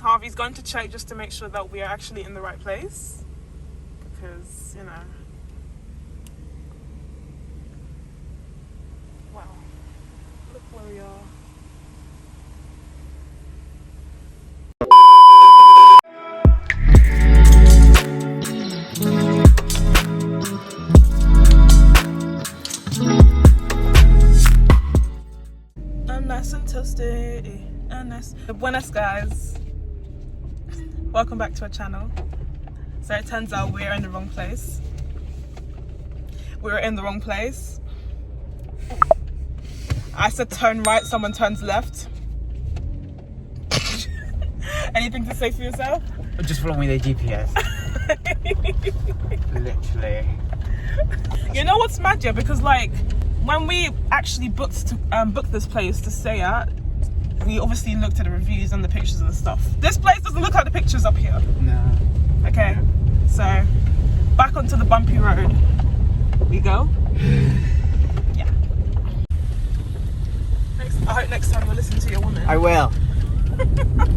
Harvey's going to check just to make sure that we are actually in the right place. Because, you know. Wow. Look where we are. I'm nice and toasty. And nice. Buenas, guys. Welcome back to our channel. So it turns out we're in the wrong place. We're in the wrong place. I said turn right, someone turns left. Anything to say for yourself? Just following the GPS. Literally. You know what's mad, yeah? Because like when we actually booked this place to stay at, we obviously looked at the reviews and the pictures and the stuff. This place doesn't look like the pictures up here. No. Okay, so back onto the bumpy road we go. Yeah. I hope next time you'll listen to your woman. I will.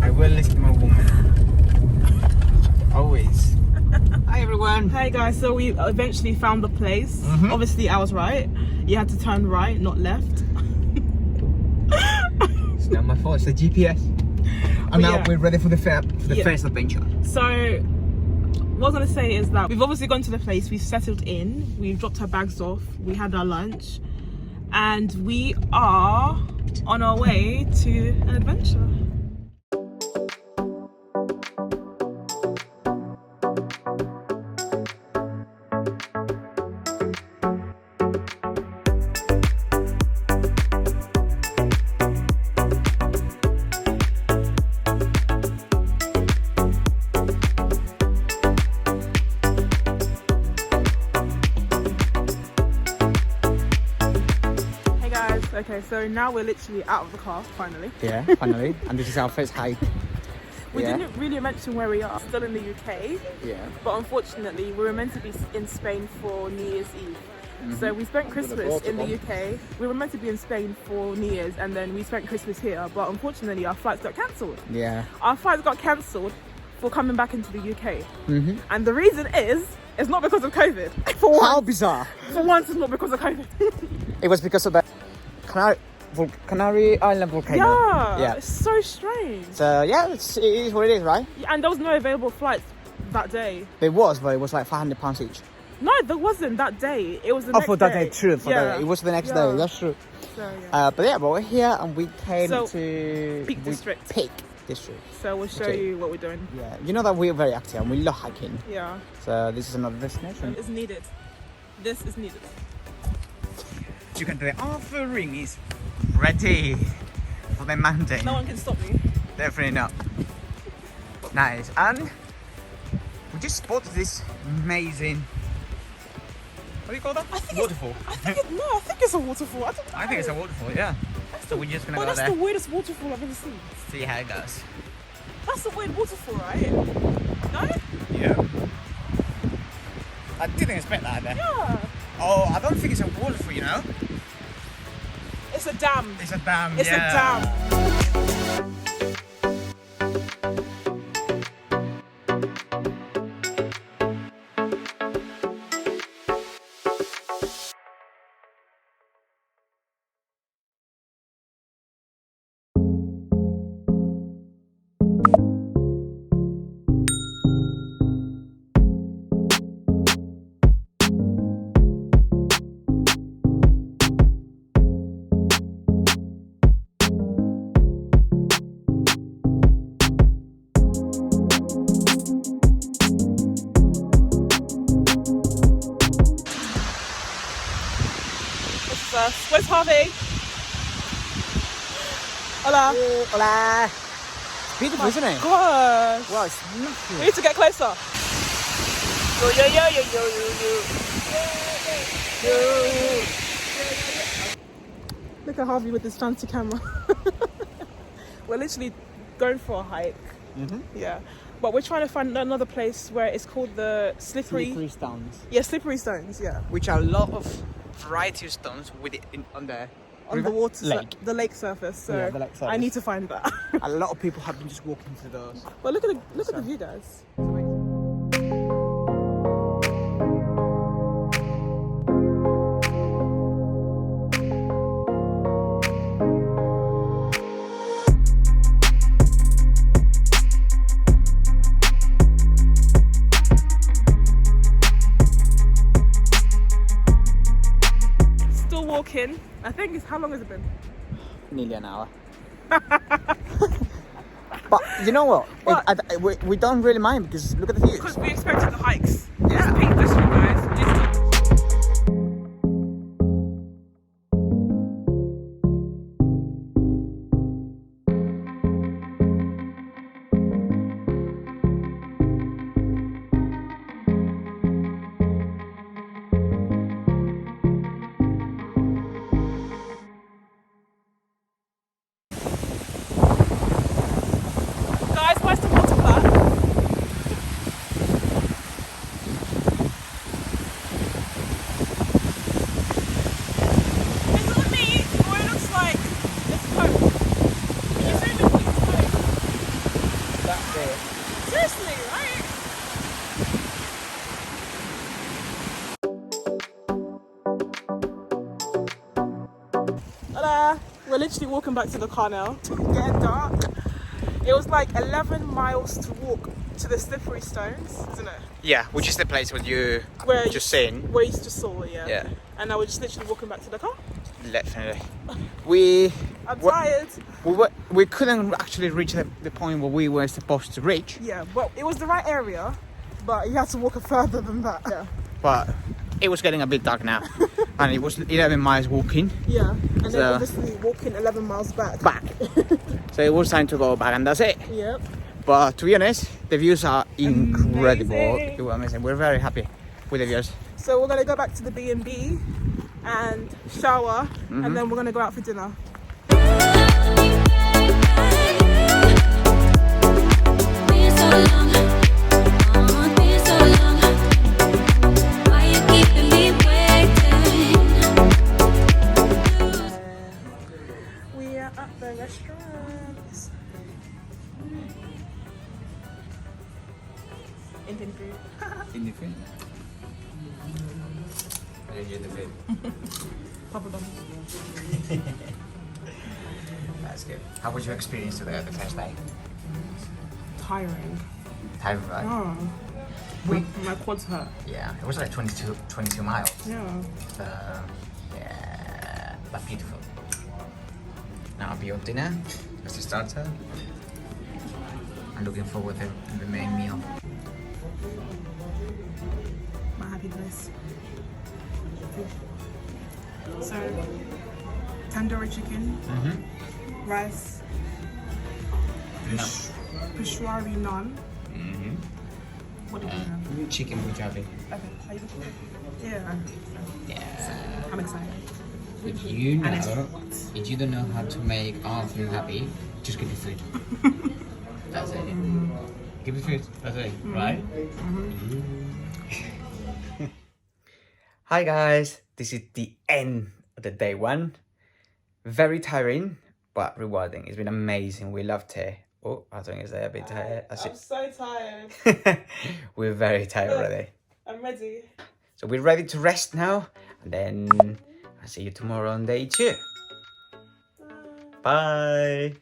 I will listen to my woman. Always. Hi everyone. Hey guys, so we eventually found the place. Obviously I was right. You had to turn right, not left. It's not my fault, it's the GPS. And now we're ready for the first adventure. So what I was going to say is that we've obviously gone to the place, we've settled in, we've dropped our bags off, we had our lunch, and we are on our way to an adventure. Okay, so now we're literally out of the car, finally. Yeah, finally. And this is our first hike. We didn't really mention where we are. Still in the UK. Yeah. But unfortunately, we were meant to be in Spain for New Year's Eve. So we spent Christmas in the UK. We were meant to be in Spain for New Year's, and then we spent Christmas here. But unfortunately, our flights got cancelled. Yeah. Our flights got cancelled for coming back into the UK. And the reason is, it's not because of COVID. How bizarre. For once, it's not because of COVID. It was because of the Canary Island volcano. Yeah, it's so strange. So yeah, it is what it is, right? And there was no available flights that day. There was, but it was like £500 each. No, there wasn't that day. It was the next for that day. day, true. It was the next day, that's true. So, but we're here and we came to Peak District. Peak District. So we'll show you what we're doing. Yeah, you know that we're very active and we love hiking. Yeah. So this is another destination. It's needed. This is needed. You can do it. Offering is ready for the mountain. No one can stop me. Definitely not. Nice. And we just spotted this amazing, what do you call that? Waterfall. I think it's a waterfall. I don't know. I think it's a waterfall, yeah. So we're just gonna go that's there. the weirdest waterfall I've ever seen. See how it goes. That's a weird waterfall, right? No? Yeah. I didn't expect that there. Yeah. Oh, I don't think it's a waterfall, you know? It's a dam. It's a dam, It's a dam. Where's Harvey? Hola. Hola. It's beautiful, isn't it? Gosh. Wow, it's massive. We need to get closer. Look at Harvey with his fancy camera. We're literally going for a hike. Yeah. But we're trying to find another place where it's called the Slippery Stones. Yeah, Slippery Stones, yeah. Which are a lot of variety of stones with it on the on the water, lake. the lake surface. So Yeah, the lake surface. I need to find that. A lot of people have been just walking to those. Well, look at the view, guys. It's amazing. Still walking. I think it's, how long has it been? Nearly an hour. But you know what? We don't really mind because look at the views. Because we expected the hikes. Yeah. Just paint this for you guys. Guys, where's the water flat? Is it me, or it looks like it's cold? Can you zoom in, please? Cold. That's it. Seriously, right? Hola! We're literally walking back to the car now. It's getting dark. It was like 11 miles to walk to the slippery stones, isn't it? Yeah, which is the place where you Where just seen. Where you just saw it, yeah. Yeah. And now we're just literally walking back to the car. Definitely. I'm tired. We couldn't actually reach the point where we were supposed to reach. Yeah, well, it was the right area, but you had to walk further than that. Yeah. But it was getting a bit dark now. And it was 11 miles walking Yeah, and then So- obviously walking 11 miles back. So it was time to go back and that's it. Yep. But to be honest, the views are incredible. Amazing. They were amazing. We're very happy with the views. So we're gonna go back to the B&B and shower, and then we're gonna go out for dinner. We are at the restaurant. Indian food. In the food? I enjoyed the food. Papa Dom's. That's good. How was your experience today, the first day? Tiring. Time, right? Oh. We- My quads hurt. Yeah, it was like 22 miles. Yeah. Yeah, but beautiful. Now I'll be on dinner. That's the starter. I'm looking forward to the main meal. My happy place. So, tandoori chicken, rice, Peshwari naan. What do we have? Chicken Punjabi. Okay, are you looking? Yeah. Yeah. I'm excited. If you And it's know, hot. if you don't know how to make anything happy, just give me food. That's it. Give me food. That's it. Right? Hi guys, this is the end of the day one. Very tiring, but rewarding. It's been amazing. We loved it. Oh, I think it's a bit tired. I'm so tired. We're very tired already. I'm ready. So we're ready to rest now. And then I'll see you tomorrow on day 2. Bye.